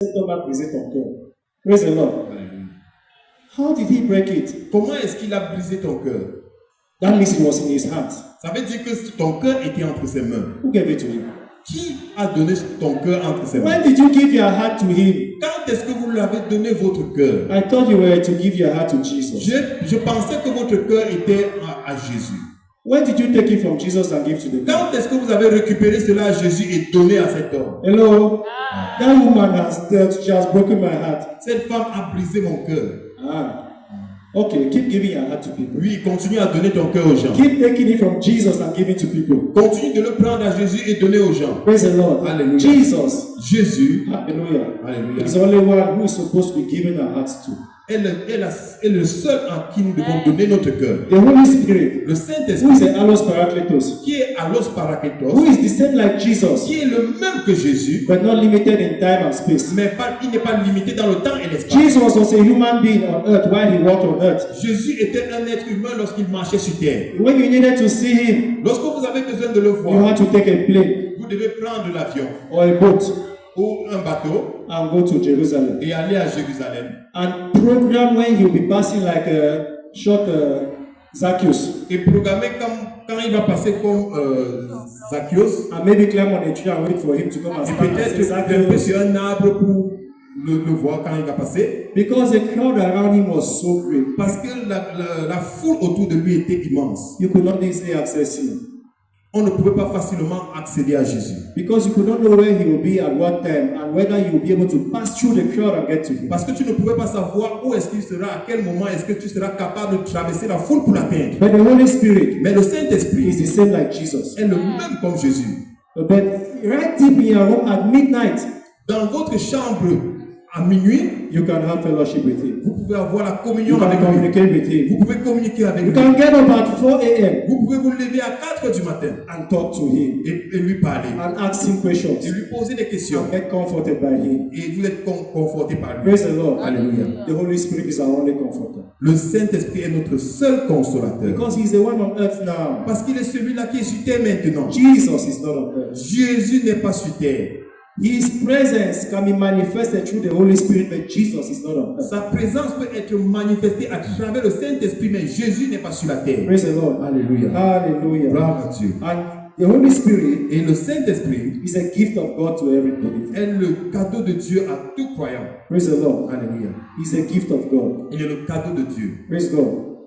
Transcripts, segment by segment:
Cet homme a brisé ton cœur. Praise the Lord. How did he break it? Comment est-ce qu'il a brisé ton cœur? That means it was in his heart. Ça veut dire que ton cœur était entre ses mains. Who gave it to him? Qui a donné ton cœur entre ses mains? When did you give your heart to him? Quand est-ce que vous lui avez donné votre cœur? I thought you were to give your heart to Jesus. Je pensais que votre cœur était à Jésus. When did you take it from Jesus and give to the man? Quand est-ce que vous avez récupéré cela à Jésus et donné à cet homme? Hello? That woman she has broken my heart. Cette femme a brisé mon cœur. Okay, keep giving your heart to people. Oui, continue à donner ton cœur aux gens. Keep taking it from Jesus and giving to people. Continue de le prendre à Jésus et donner aux gens. Praise the Lord. Alléluia. Jesus. Jésus. Hallelujah. Alléluia. Is the only one who is supposed to be given our hearts to. est le seul à qui nous devons donner notre cœur. The Holy Spirit, Le who Saint-Esprit, is the Allos Parakletos, qui est Allos Parakletos, who is the same like Jesus, qui est le même que Jésus, but not limited in time and space. mais il n'est pas limité dans le temps et l'espace. Jesus was a human being on earth while he walked on earth. Jésus était un être humain lorsqu'il marchait sur terre. When you needed to see him, Lorsque vous avez besoin de le you voir, had to take a plane vous devez prendre l'avion or a boat ou un bateau and go to Jerusalem. et aller à Jérusalem. And program when he'll be passing like a short Zacchaeus. Et programmer quand il va passer comme Zacchaeus, And maybe climb on a tree and wait for him to come and et stand and say, peut-être grimper Zacchaeus. sur un arbre pour le voir quand il va passer. Because the crowd around him was so great, Parce que la foule autour de lui était immense. you could not easily access him. On ne pouvait pas facilement accéder à Jésus. Because you could not know where he will be at what time and whether you will be able to pass through the crowd and get to him. Parce que tu ne pouvais pas savoir où est-ce qu'il sera, à quel moment est-ce que tu seras capable de traverser la foule pour l'atteindre. But the Holy Spirit Mais le is Saint-Esprit the same like Jesus. est le même comme Jésus. But right deep in your room at midnight, Dans votre chambre à minuit, you can have fellowship with him. vous pouvez avoir la You communion can avec lui. communicate with him. Vous pouvez communiquer avec You lui. can get up at 4 a.m. Vous pouvez vous lever à 4 heures du matin and talk to him et lui parler. and ask him questions Et lui poser des questions. and get comforted by him. Et vous êtes conforté par lui. Praise the Lord. Alléluia. The Holy Spirit is our only comforter. Le Saint-Esprit est notre seul consolateur. Because he's the one on earth now. Parce qu'il est celui-là qui est sur terre maintenant. Jesus is not on earth. Jésus n'est pas sur terre. His presence can be manifested through the Holy Spirit, but Jesus is not on earth. Sa présence peut être manifestée à travers le Saint-Esprit, mais Jésus n'est pas sur la terre. Praise the Lord. Alléluia. Hallelujah. Gloire à Dieu. And the Holy Spirit Et le Saint-Esprit is a gift of God to every believer. est le cadeau de Dieu à tout croyant. Praise the Lord. Alléluia. He's a gift of God. Il est le cadeau de Dieu. Praise God.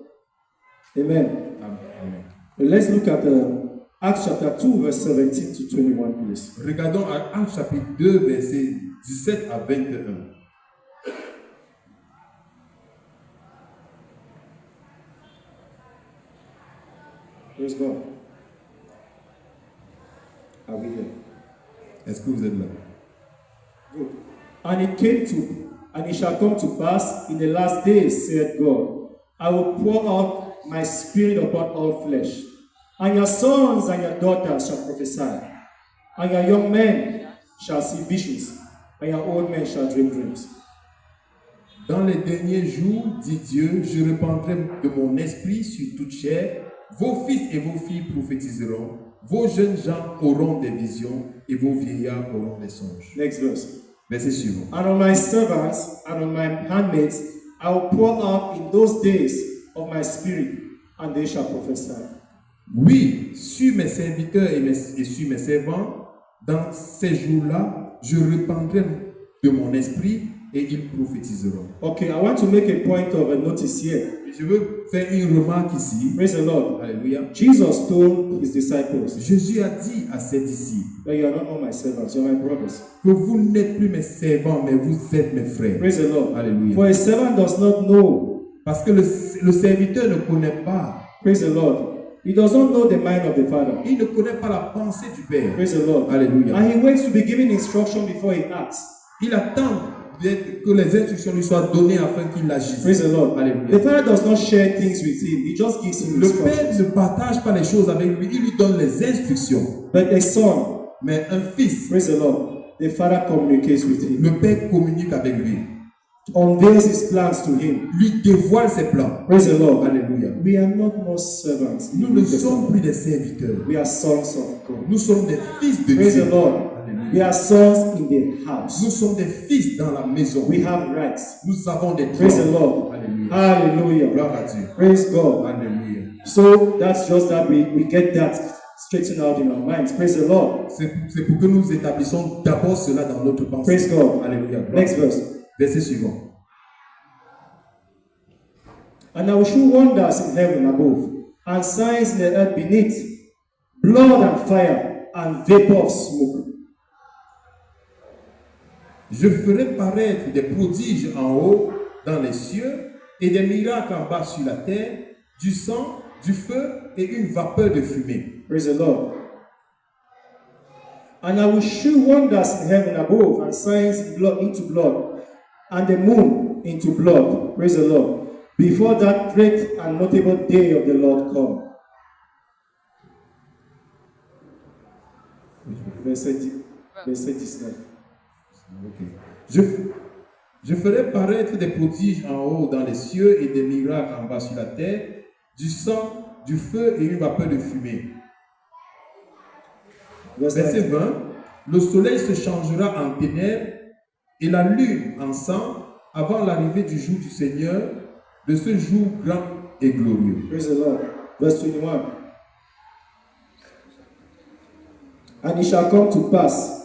Amen. Amen. Let's look at Acts chapter 2, verse 17 to 21, please. Regardons Actes chapitre 2, versets 17 à 21. Praise God. Are we there? Est-ce que vous êtes là? Good. And it shall come to pass in the last days, said God, I will pour out my spirit upon all flesh, and your sons and your daughters shall prophesy, and your young men shall see visions, and your old men shall dream dreams. Dans les derniers jours, dit Dieu, je répandrai de mon esprit sur toute chair. Vos fils et vos filles prophétiseront. Vos jeunes gens auront des visions et vos vieillards auront des songes. Next verse. Verset suivant. And on my servants and on my handmaids I will pour out in those days of my spirit, and they shall prophesy. Oui, sur mes serviteurs et sur mes servants, dans ces jours-là, je répandrai de mon esprit et ils prophétiseront. Okay, I want to make a point of a notice here. Je veux faire une remarque ici. Praise the Lord. Alléluia. Jesus told his disciples Jésus a dit à ses disciples that you are not all my servants, you are my brothers. que vous n'êtes plus mes servants, mais vous êtes mes frères. Praise the Lord. Alléluia. For a servant does not know. Parce que le serviteur ne connaît pas. Praise the Lord. He does not know the mind of the Father. Il ne connaît pas la pensée du Père. Praise the Lord. Alléluia. And he waits to be given instruction before he acts. Il attend que les instructions lui soient données afin qu'il agisse. Praise the Lord. Alléluia. The Father does not share things with him. He just gives him Le Père instructions. ne partage pas les choses avec lui, il lui donne les instructions. But a son, Mais un fils, praise the Lord, the Father communicates with him, le Père communique avec lui, unveils his plans to him. lui dévoile ses plans. Praise the Lord. Alléluia. We are not more servants. Nous ne sommes plus des serviteurs. We are sons of God. Nous sommes des fils de Praise Dieu. the Lord. Alléluia. We are sons in the house. Nous sommes des fils dans la maison. We have rights. Nous avons des Praise the droits. Lord. Alléluia. Hallelujah. Gloire à Dieu. Praise God. Alléluia. So that's just that we get that straightened out in our minds. Praise the Lord. C'est pour que nous établissons d'abord cela dans notre pensée. Praise God. Alléluia. Next verse. Verset suivant. And I will show wonders in heaven above, and signs in the earth beneath, blood and fire, and vapor of smoke. Je ferai paraître des prodiges en haut dans les cieux et des miracles en bas sur la terre, du sang, du feu et une vapeur de fumée. Praise the Lord. And I will show wonders in heaven above, and signs in blood into blood, and the moon into blood. Praise the Lord. Before that great and notable day of the Lord come. Verset 19. Okay. Je ferai paraître des prodiges en haut dans les cieux et des miracles en bas sur la terre, du sang, du feu et une vapeur de fumée. Verset 20. Le soleil se changera en ténèbres et la lune en sang avant l'arrivée du jour du Seigneur, de ce jour grand et glorieux. Praise the Lord. Verse 21. And it shall come to pass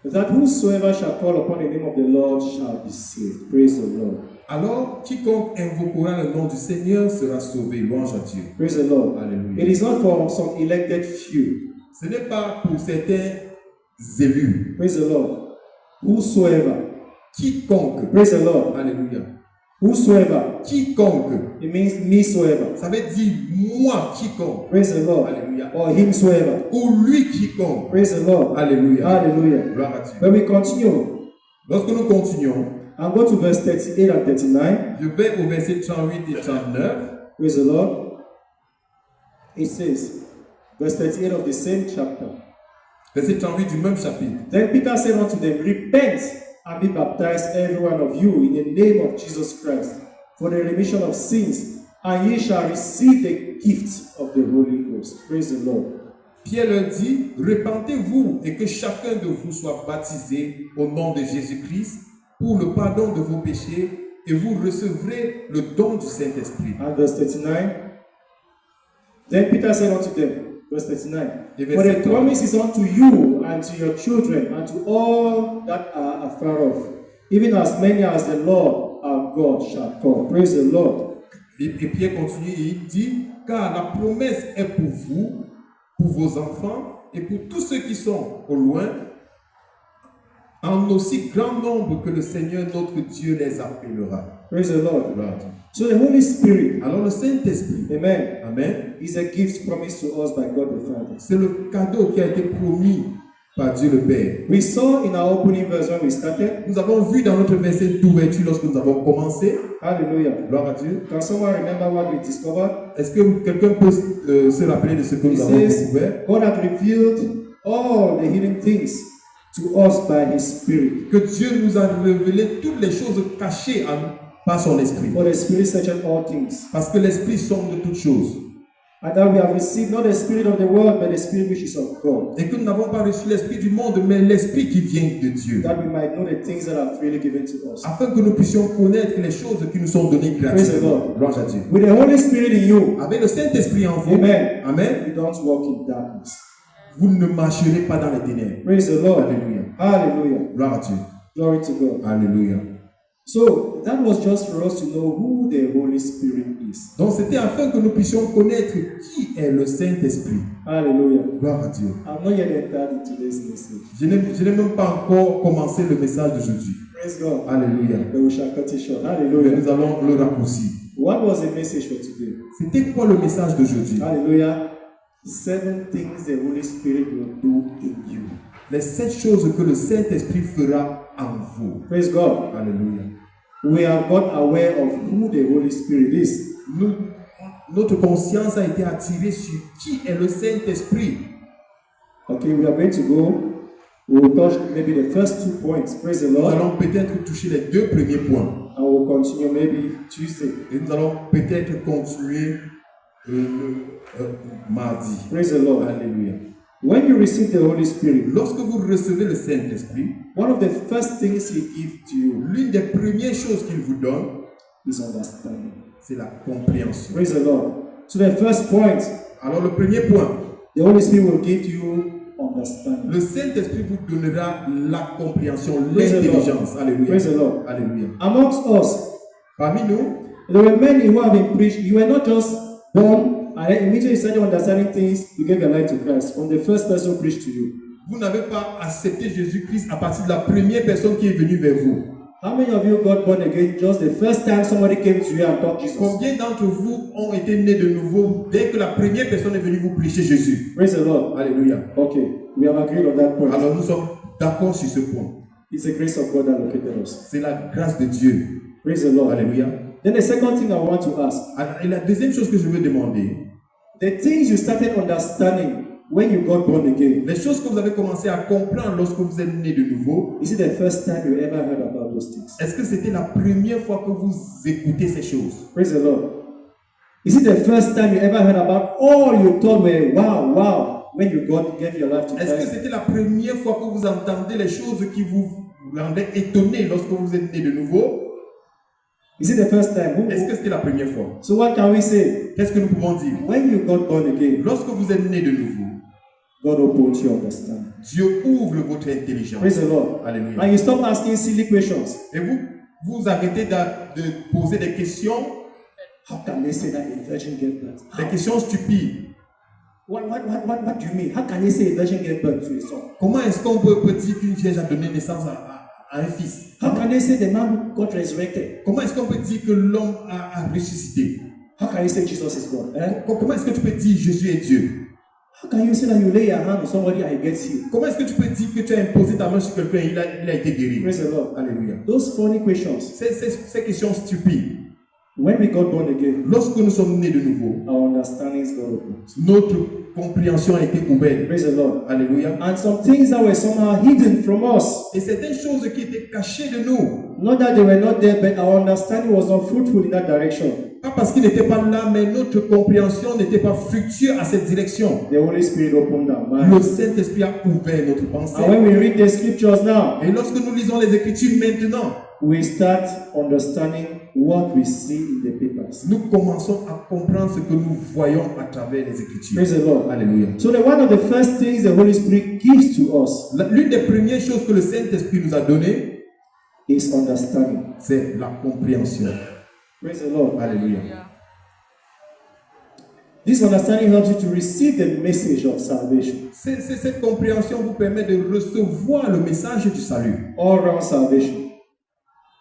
that whosoever shall call upon the name of the Lord shall be saved. Praise the Lord. Alors, quiconque invoquera le nom du Seigneur sera sauvé. Louange à Dieu. Praise the Lord. Alléluia. It is not for some elected few. Ce n'est pas pour certains élus. Praise the Lord. Whosoever. Quiconque. Praise the Lord. Alléluia. Whosoever. Quiconque. It means mesoever. Ça veut dire moi quiconque. Praise the Lord. Alléluia. Or himsoever. Ou lui quiconque. Praise the Lord. Alléluia. Hallelujah. Gloire à Dieu. When we continue, Lorsque nous continuons, and go to verse 38 and 39. je vais au verset 38 et 39. Praise the Lord. It says, verse 38 of the same chapter. Verset 38 du même chapitre. Then Peter said unto them, repent and be baptized, every one of you, in the name of Jesus Christ, for the remission of sins, and ye shall receive the gift of the Holy Ghost. Praise the Lord. Pierre leur dit, repentez-vous et que chacun de vous soit baptisé au nom de Jésus-Christ pour le pardon de vos péchés et vous recevrez le don du Saint-Esprit. And verse 39. Then Peter said unto them, verse 39, Et for verset the promise is unto you and to your children and to all that are afar off, even as many as the Lord our God shall call. Praise the Lord. Et Pierre continue et il dit, car la promesse est pour vous, pour vos enfants et pour tous ceux qui sont au loin, en aussi grand nombre que le Seigneur notre Dieu les appellera. Praise the Lord. Gloire à Dieu. So the Holy Spirit, Alors le Saint-Esprit, amen, amen, is a gift promised to us by God the Father. c'est le cadeau qui a été promis par Dieu le Père. We saw in our opening verse when we started. Nous avons vu dans notre verset d'ouverture lorsque nous avons commencé. Hallelujah. Gloire à Dieu. Can someone remember what we discovered? Est-ce que quelqu'un peut se rappeler de ce que It nous avons says, découvert? God had revealed all the hidden things to us by His Spirit. Que Dieu nous a révélé toutes les choses cachées par son Esprit. For the Spirit searcheth all things. Parce que l'Esprit sonde toutes choses. And that we have received not the spirit of the world, but the Spirit which is of God, Et que nous n'avons pas reçu l'Esprit du monde, mais l'Esprit qui vient de Dieu. that we might know the things that are freely given to us. Afin que nous puissions connaître les choses qui nous sont données Praise the gratuitement. Lord. Gloire à Dieu. With the Holy Spirit in you, Avec le Saint-Esprit en vous, amen, amen, you don't walk in darkness. vous ne marcherez pas dans les ténèbres. Praise the Lord. Alléluia. Hallelujah. Gloire à Dieu. Glory to God. Alléluia. So that was just for us to know who the Holy Spirit is. Donc c'était afin que nous puissions connaître qui est le Saint-Esprit. Hallelujah. Gloire à Dieu. I'm not yet entered into this message. Je n'ai même pas encore commencé le message d'aujourd'hui. Praise God. Alléluia. But we shall cut it short. Mais Hallelujah. nous allons le raccourcir. What was the message for today? C'était quoi le message d'aujourd'hui? Hallelujah. 7 things the Holy Spirit will do in you. Les 7 choses que le Saint-Esprit fera en vous. Praise God. Alléluia. We have got aware of who the Holy Spirit is. Notre conscience a été attirée sur qui est le Saint-Esprit. Okay, we are going to go. We will touch maybe the first 2 points. Praise the Nous Lord. allons peut-être toucher les 2 premiers points. And we'll continue maybe Tuesday. Et nous allons peut-être continuer mardi. Praise the Lord. Alléluia. When you receive the Holy Spirit, Lorsque vous recevez le Saint-Esprit, one of the first things He gives to you l'une des premières choses qu'il vous donne, is understanding. c'est la compréhension. Praise the Lord. So the first point, Alors le premier point, the Holy Spirit will give to you understanding. le Saint-Esprit vous donnera la compréhension, Praise the l'intelligence. Lord. Alléluia. Praise the Lord. Alléluia. Amongst us, Parmi nous, there were many who have been preached. You were not just born and then immediately started understanding things, you gave your life to Christ. From the first person who preached to you. vous n'avez pas accepté Jésus-Christ à partir de la première personne qui est venue vers vous. How many of you got born again just the first time somebody came to you and taught Jesus? Combien d'entre vous ont été nés de nouveau dès que la première personne est venue vous prêcher Jésus? Praise the Lord. Alléluia. Okay, we have agreed on that point. Alors nous sommes d'accord sur ce point. It's the grace of God that located us. C'est la grâce de Dieu. Praise the Lord. Alléluia. Then the second thing I want to ask, Et la deuxième chose que je veux demander, the things you started understanding when you got born again, les choses que vous avez commencé à comprendre lorsque vous êtes né de nouveau, is it the first time you ever heard about those things? est-ce que c'était la première fois que vous écoutez ces choses? Praise the Lord. Is it the first time you ever heard about all you thought were wow when you gave your life to Est-ce que Christ? c'était la première fois que vous entendez les choses qui vous rendaient étonné lorsque vous êtes né de nouveau? Is it the first time? Est-ce que c'était la première fois? So what can we say? Qu'est-ce que nous pouvons dire? When you got born again, Lorsque vous êtes né de nouveau, God opened your understanding. Dieu ouvre votre intelligence. Praise the Lord. Alléluia. And you stop asking silly questions. Et vous arrêtez de poser des questions, How can they say that a virgin gave birth? des questions stupides. What do you mean? How can they say a virgin gave birth to a son? Comment est-ce qu'on peut dire qu'une vierge a donné naissance à un fils? How can they say the man who got resurrected? Comment est-ce qu'on peut dire que l'homme a ressuscité? How can you say Jesus is God? Eh? Comment est-ce que tu peux dire Jésus est Dieu? How can you say that you lay your hand on somebody and he gets healed? Comment est-ce que tu peux dire que tu as imposé ta main sur quelqu'un et il a été guéri? Praise the Lord. Alléluia. Those funny questions. Ces questions stupides. When we got born again, Lorsque nous sommes nés de nouveau, our understandings got opened. notre compréhension a été ouverte. Praise the Lord. Alléluia. And some things that were somehow hidden from us, Et certaines choses qui étaient cachées de nous, not that they were not there, but our understanding was not fruitful in that direction. pas parce qu'ils n'étaient pas là, mais notre compréhension n'était pas fructueuse à cette direction. The Holy Spirit opened our Le mind. Saint-Esprit a ouvert notre pensée. And when we read the scriptures now, Et lorsque nous lisons les Écritures maintenant, we start understanding what we see in the papers. nous commençons à comprendre ce que nous voyons à travers les Écritures. Praise the Lord. Alléluia. So one of the first things the Holy Spirit gives to us L'une des premières choses que le Saint-Esprit nous a données, is understanding. c'est la compréhension. Praise the Lord. Alléluia. This understanding helps you to receive the message of salvation. Cette compréhension vous permet de recevoir le message du salut. All round salvation.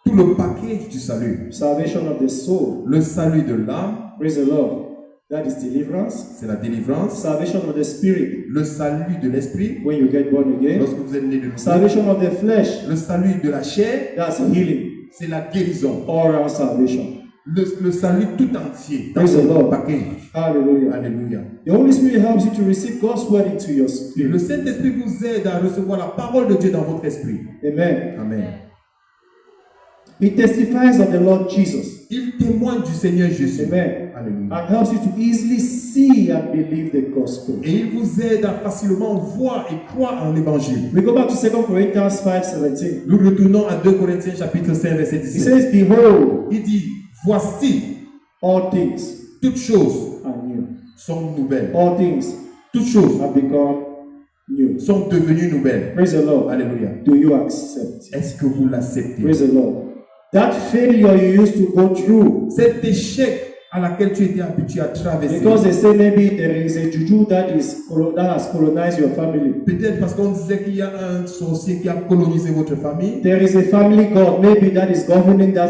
Tout le package du salut. Salvation of the soul. Le salut de l'âme, Praise the Lord. That is deliverance. c'est la délivrance. Salvation of the spirit. Le salut de l'esprit, When you get born again. lorsque vous êtes né de nouveau. Salvation of the flesh. Le salut de la chair, That's healing. c'est la guérison. All round salvation. Le salut tout entier, dans Praise the son Lord. package. Hallelujah. Alléluia. The Holy Spirit helps you to receive God's word into your Le spirit. Saint-Esprit vous aide à recevoir la parole de Dieu dans votre esprit. Amen. Amen. It testifies of the Lord Jesus. Il témoigne du Seigneur Jésus. Amen. Alléluia. And helps you to easily see and believe the gospel. Et il vous aide à facilement voir et croire en l'évangile. We go back to 2 Corinthians 5:17. Nous retournons à 2 Corinthiens chapitre 5 verset He 17. says, Behold, Il dit, voici, all things toutes choses are new. sont nouvelles. All things Toutes choses have become new. sont devenues nouvelles. Praise the Lord. Alléluia. Do you accept? Est-ce que vous l'acceptez? Praise the Lord. That failure you used to go through, Cet échec à laquelle tu étais habitué à traverser. because they say maybe there is a juju that has colonized your family. Peut-être parce qu'on disait qu'il y a un sorcier qui a colonisé votre famille. There is a family god maybe that is governing that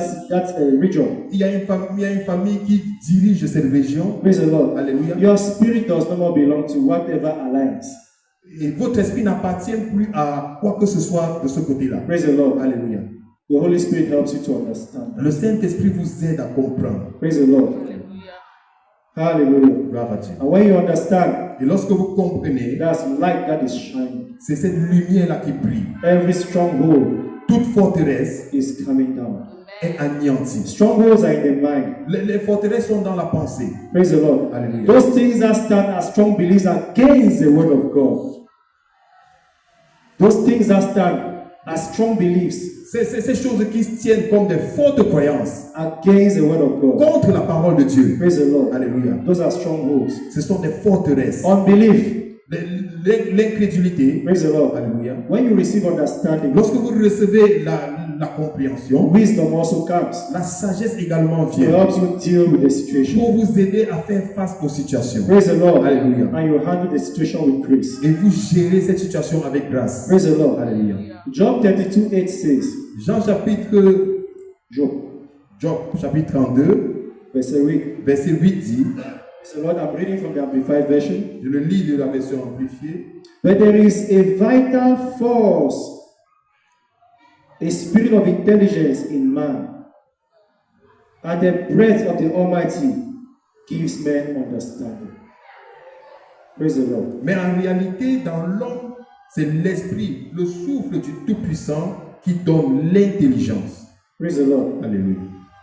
region. Il y a une famille qui dirige cette région. Praise the Lord. Alléluia. Your spirit does not more belong to whatever alliance. Et votre esprit n'appartient plus à quoi que ce soit de ce côté-là. Praise the Lord. Alléluia. The Holy Spirit helps you to understand. Le Saint-Esprit vous aide à comprendre. Praise the Lord. Hallelujah. Gloire à Dieu. And when you understand, Et lorsque vous comprenez, that's light that is shining. c'est cette lumière-là qui brille. Every stronghold Toute forteresse is coming down. est anéantie. Strongholds are in the mind. Les forteresses sont dans la pensée. Praise the Lord. Alléluia. Those things that stand as strong beliefs against the word of God. Those things that stand as strong beliefs C'est ces choses qui se tiennent comme des fortes croyances against the word of God. contre la parole de Dieu. Praise the Lord. Alléluia. Those are strongholds. Ce sont des forteresses. Unbelief. L'incrédulité. Praise the Lord. Alléluia. When you receive understanding, Lorsque vous recevez la compréhension, wisdom also comes. la sagesse également It vient helps you deal with the situation. pour vous aider à faire face aux situations. Praise the Lord. Alléluia. And you handle the situation with grace. Et vous gérez cette situation avec grâce. Praise the Lord. Alléluia. Job 32:8 says, Job chapitre 32, verse 8. verset 8 dit, So Lord, I'm reading from the Amplified Version. je le lis de la version amplifiée. But there is a vital force, a spirit of intelligence in man, and the breath of the Almighty gives men understanding. Praise the Lord. Mais en réalité, dans l'homme, c'est l'esprit, le souffle du Tout-Puissant qui donne l'intelligence. Praise the Lord. Alléluia.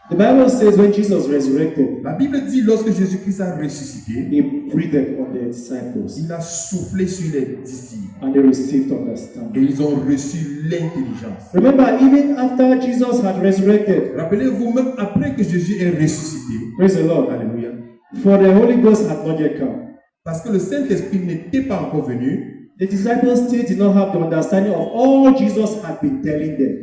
The Bible says when Jesus resurrected, La Bible dit lorsque Jésus-Christ a ressuscité, he breathed on the disciples il a soufflé sur les disciples and they received et understanding. ils ont reçu l'intelligence. Remember, even after Jesus had resurrected, Rappelez-vous, même après que Jésus est ressuscité, praise the Lord, alléluia, for the Holy Ghost had not yet come. parce que le Saint-Esprit n'était pas encore venu, The disciples still did not have the understanding of all Jesus had been telling them.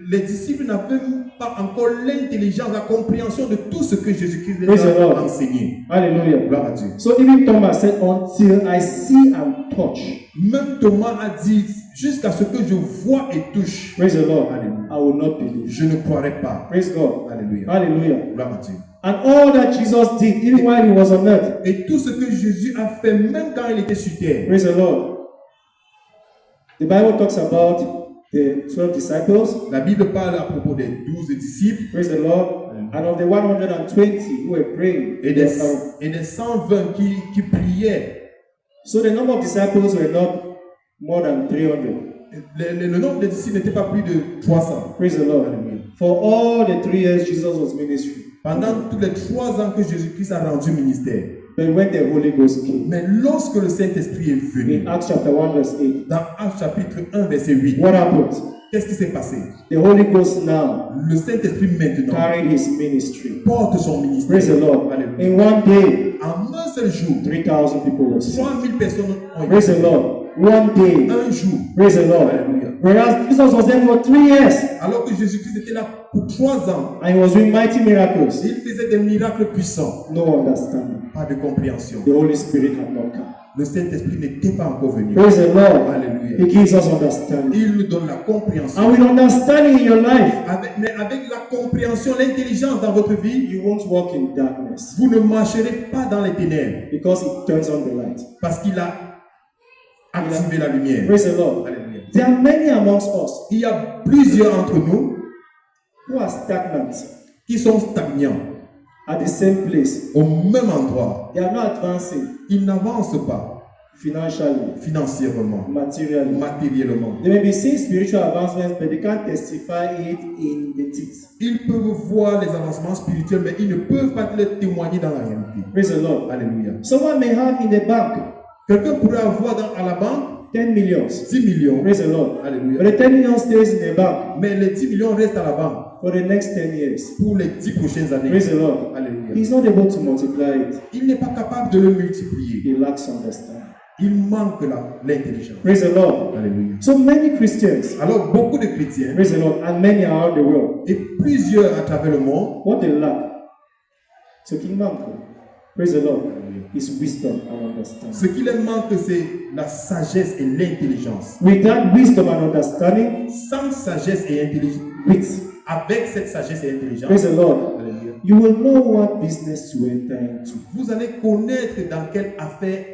les disciples n'avaient pas encore l'intelligence, la compréhension de tout ce que Jésus-Christ Praise the les a Lord. enseigné. Hallelujah. Gloire à Dieu. So even Thomas said, until I see and touch. Même Thomas a dit, jusqu'à ce que je vois et touche, Praise the Lord. alléluia, I will not believe. je ne croirai pas. Praise God. Alléluia. Hallelujah. Gloire à Dieu. And all that Jesus did, even while he was on earth. Et tout ce que Jésus a fait, même quand il était sur terre. Praise the Lord. The Bible talks about the 12 disciples. La Bible parle à propos des 12 disciples Praise the Lord. And of the 120 who were praying. et des 120 qui priaient. So the number of disciples were not more than 300. Le nombre de disciples n'était pas plus de 300. Praise the Lord. Alléluia. For all the 3 years Jesus was ministering. Pendant tous les 3 ans que Jésus-Christ a rendu ministère. But when the Holy Ghost came, Mais lorsque le Saint-Esprit est venu, in Acts chapter 1 verse 8, dans Actes chapitre 1 verset 8, what happened? qu'est-ce qui s'est passé? The Holy Ghost now Le Saint-Esprit maintenant carried his ministry. porte son ministère. Praise the Lord. Alléluia. In one day, En un seul jour, 3,000 people were saved. 3000 personnes ont Praise été the Lord. One day. un jour. Praise the Lord. Alléluia. Whereas Jesus was there for 3 years Alors que Jésus-Christ était là pour 3 ans, and he was doing mighty miracles. il faisait des miracles puissants. No understanding. Pas de compréhension. The Holy Spirit had not come. Le Saint-Esprit n'était pas encore venu. Praise the Lord. Alléluia. He gives us understanding. Il nous donne la compréhension. And with understanding in your life, Mais avec la compréhension, l'intelligence dans votre vie, you won't walk in darkness vous ne marcherez pas dans les ténèbres because it turns on the light. parce qu'il a activé la lumière. Praise the Lord. Alléluia. There are many amongst us Il y a plusieurs entre nous who are stagnant qui sont stagnants at the same place. au même endroit. They are not advancing Ils n'avancent pas financially, financièrement, materially. matériellement. They may be seeing spiritual advancements, but they can't testify it in the text. Ils peuvent voir les avancements spirituels, mais ils ne peuvent pas le témoigner dans la réalité. Praise the Lord. Alléluia. Someone may have in the bank Quelqu'un pourrait avoir à la banque 10 millions. 10 millions. Praise the Lord. But Alléluia. the 10 millions stays in the bank Mais les 10 millions restent à la banque for the next 10 years. pour les 10 prochaines années. Praise the Lord. Alléluia. He's not able to multiply it. Il n'est pas capable de le multiplier. He lacks understanding. Il manque l'intelligence. Praise the Lord. Alléluia. So many Christians, Alors, beaucoup de chrétiens, praise the Lord, and many around the world, et plusieurs à travers le monde, what they lack, so King Manko, praise the Lord, is wisdom and understanding. ce qui leur manque, c'est la sagesse et l'intelligence. With that wisdom and understanding, Sans sagesse et intelligence, avec cette sagesse et intelligence, praise the Lord, alléluia, you will know what business to enter into, vous allez connaître dans quelle affaire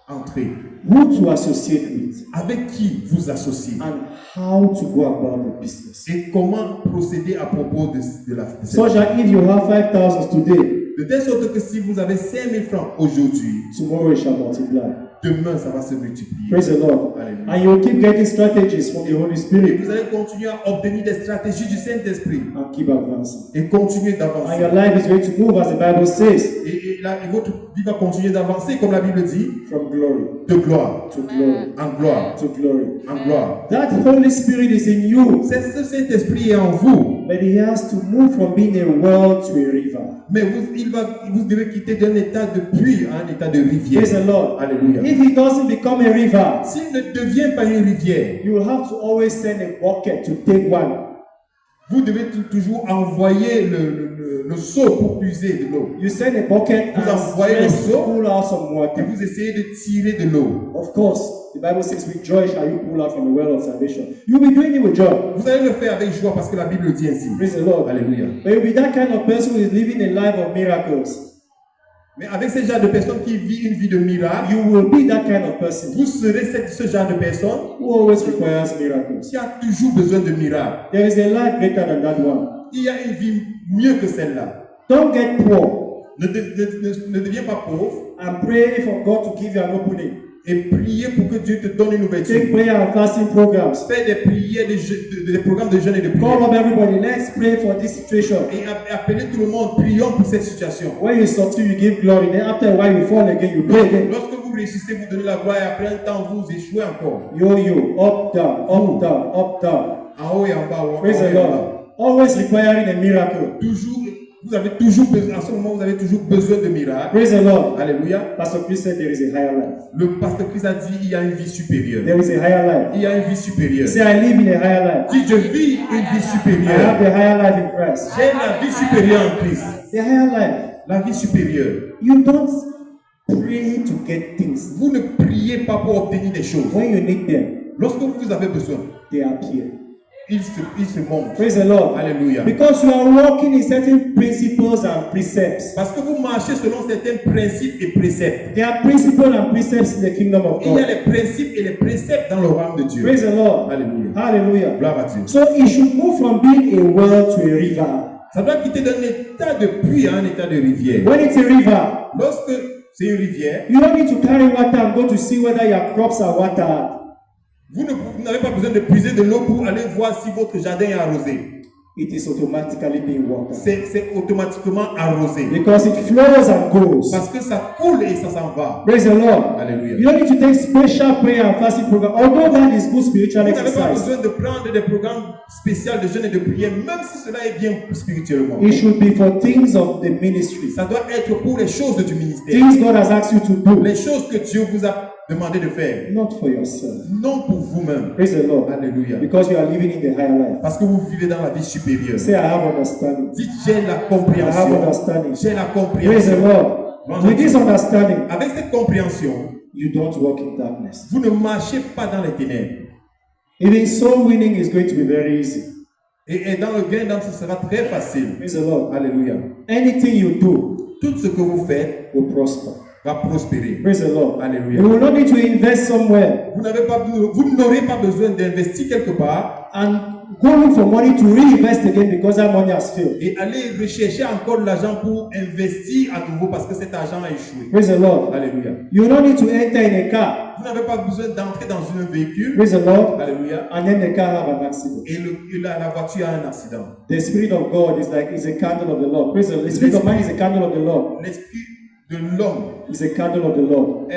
entrer, who to associate with, avec qui vous associer, and how to go about the business. et comment procéder à propos de la So that if you have 5,000 today, de telle sorte que si vous avez 5 000 francs aujourd'hui, tomorrow it shall multiply. demain, ça va se multiplier. Praise the Lord. Alléluia. And you'll keep getting strategies from the Holy Et Spirit vous allez continuer à obtenir des stratégies du Saint-Esprit and keep advancing. et continuer And d'avancer. your life is going to move as the Bible says, Et votre vie va continuer d'avancer, comme la Bible dit, from glory de gloire to glory en gloire, to glory. en gloire. That Holy Spirit is in you, Ce Saint-Esprit est en vous, but he has to move from being a well to a river. mais vous devez quitter d'un état de puits à un état de rivière. Praise the Lord. Alléluia. If he doesn't become a river, S'il ne devient pas une rivière, you will have to always send a bucket to take one. vous devez toujours envoyer le seau pour puiser de l'eau. You send a bucket Vous and envoyez le just seau pull out some et water. vous essayez de tirer de l'eau. Of course, the Bible says, with joy shall you pull out from the well of salvation. You'll be doing it with joy. Vous allez le faire avec joie parce que la Bible dit ainsi. Praise the Lord. Alléluia. But you'll be that kind of person who is living a life of miracles. Mais avec ce genre de personne qui vit une vie de miracle, You will be that kind of person vous serez ce genre de personne who always requires miracles. qui a toujours besoin de miracles. There is a life greater than that one. Il y a une vie mieux que celle-là. Don't get poor Ne deviens pas pauvre and pray for God to give you an opening. et priez pour que Dieu te donne une ouverture. Take prayer and fasting programs. Fais des prières, des programmes de jeûne et de Call prière. up everybody. Let's pray for this situation. Et appelez tout le monde, prions pour cette situation. When you succeed, you give glory. Then after a while, you fall again. You pray again. Lorsque vous réussissez, vous donnez la gloire et après un temps, vous échouez encore. Yo-yo, up, down, up, down, up, down. En haut et en bas. Praise the Lord. Always requiring a miracle. Toujours, vous avez toujours besoin, en ce moment, vous avez toujours besoin de miracles. Praise the Lord. Alléluia. Pastor Chris said there is a higher life. Le pasteur Christ a dit, il y a une vie supérieure. There is a higher life. Il y a une vie supérieure. He said, I live in a higher life. Si je vis une vie I have supérieure, the higher life in Christ. j'ai la vie supérieure en Christ. The higher life. La vie supérieure. You don't pray to get things. Vous ne priez pas pour obtenir des choses. When you need them, Lorsque vous avez besoin, they appear. il se montre. Praise the Lord. Alléluia. Because you are walking in certain principles and precepts. Parce que vous marchez selon certains principes et préceptes. There are principles and precepts in the kingdom of Il y a God. les principes et les préceptes dans le royaume de Dieu. Praise the Lord. Alléluia. Hallelujah. Gloire à Dieu. So it should move from being a well to a river. Ça doit quitter d'un état de puits à un état de rivière. When it's a river, Lorsque c'est une rivière, you don't need to carry water and go to see whether your crops are watered. vous n'avez pas besoin de puiser de l'eau pour aller voir si votre jardin est arrosé. It is automatically being watered. C'est automatiquement arrosé. Because it flows and goes. Parce que ça coule et ça s'en va. Praise the Lord. Alléluia. You don't need to take special prayer and fasting program. Although that is good spiritual Vous n'avez pas exercise, besoin de prendre des programmes spéciaux de jeûne et de prière, même si cela est bien spirituellement. it should be for things of the ministry. Ça doit être pour les choses du ministère. Things God has asked you to do, Les choses que Dieu vous a demandé de faire. not for yourself. Non pour vous-même. Praise the Lord. Alléluia. Because you are living in the higher life. Parce que vous vivez dans la vie supérieure. Say, I have understanding. Dites, j'ai la I have compréhension. understanding. J'ai la Praise the compréhension. Lord. With this understanding, Avec cette compréhension, you don't walk in darkness. vous ne marchez pas dans les ténèbres. Even soul winning is going to be very easy. Et dans le gain d'âme, ce sera très facile. Praise the Lord. Alléluia. Anything you do Tout ce que vous faites will prosper. va prospérer. Praise the Lord. Alléluia. You will not need to invest somewhere Vous n'aurez pas besoin d'investir quelque part and go look for money to reinvest again because that money has failed. et aller rechercher encore de l'argent pour investir à nouveau parce que cet argent a échoué. Praise the Lord. Alléluia. You will not need to enter in a car. Vous n'avez pas besoin d'entrer dans un véhicule. Praise the Lord. Alléluia. And then the car have an accident. Et la voiture a un accident. The Spirit of God is a candle of the Lord. Praise the Lord. The Spirit of man is a candle of the Lord. L'esprit de l'homme Is a candle of the Lord.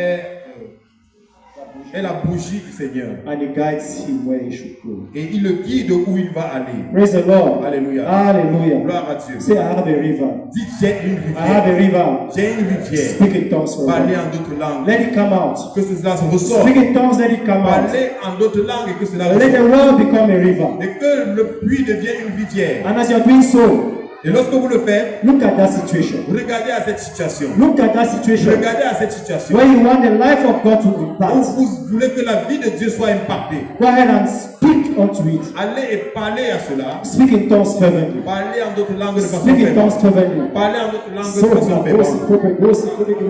est la bougie du Seigneur. And he guides him where he should go. Et il le guide où il va aller. Praise the Lord. Alléluia. Hallelujah. Gloire à Dieu. Say, I have a river. Dites, j'ai une I have a rivière. river. J'ai une rivière. Speak in tongues for Parlez me. en d'autres langues. Let it come out. Que cela se ressort. Speak in tongues, let it come out. Parlez en d'autres langues et que cela Let the ressort. well become a river. Et que le puits devienne une rivière. And as you're doing so, Et lorsque vous le faites, look at that situation. regardez à cette situation. Look at that situation Regardez à cette situation. where you want the life of God to Où impact. vous voulez que la vie de Dieu soit impactée. Go ahead and speak unto it. Allez et parlez à cela. Speak in tongues fervently. Parlez en d'autres langues de façon Speak in fervente. tongues fervently. Parlez en d'autres langues So, de façon fervente.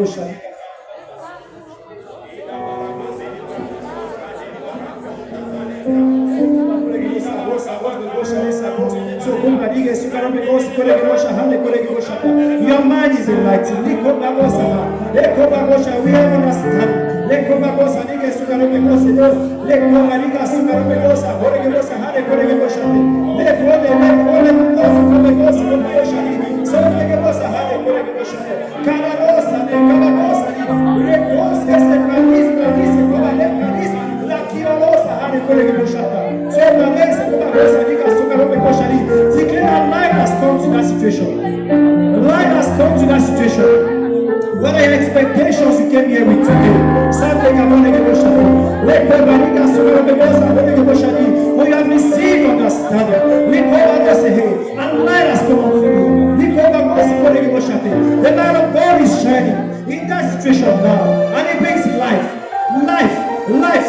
Your mind is enlightened. We have understanding. Le komagosa nige sukaro megosa do. Le komariga sukaro megosa. Hore megosa hare kore megosa. Le kode kofu megosa megosa. So megosa hare kore megosa. Kalarosa ne kalarosa ni. Reposa ese panis como le panis. La kiralosa hare kore megosa. So megosa komagosa nige sukaro megosa ni. Declare life has come to that situation. Life has come to that situation. What are your expectations you came here with today? Something about the emotion. For you have received understanding. And light has come unto you. The light of God is shining in that situation now. And it brings life. Life. Life.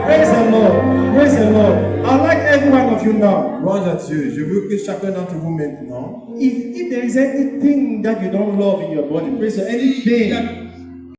Praise the Lord. Praise the Lord. I'd like every one of you now. Louange à Dieu. Je veux que chacun d'entre vous maintenant, If there is anything that you don't love in your body, praise the Lord, any pain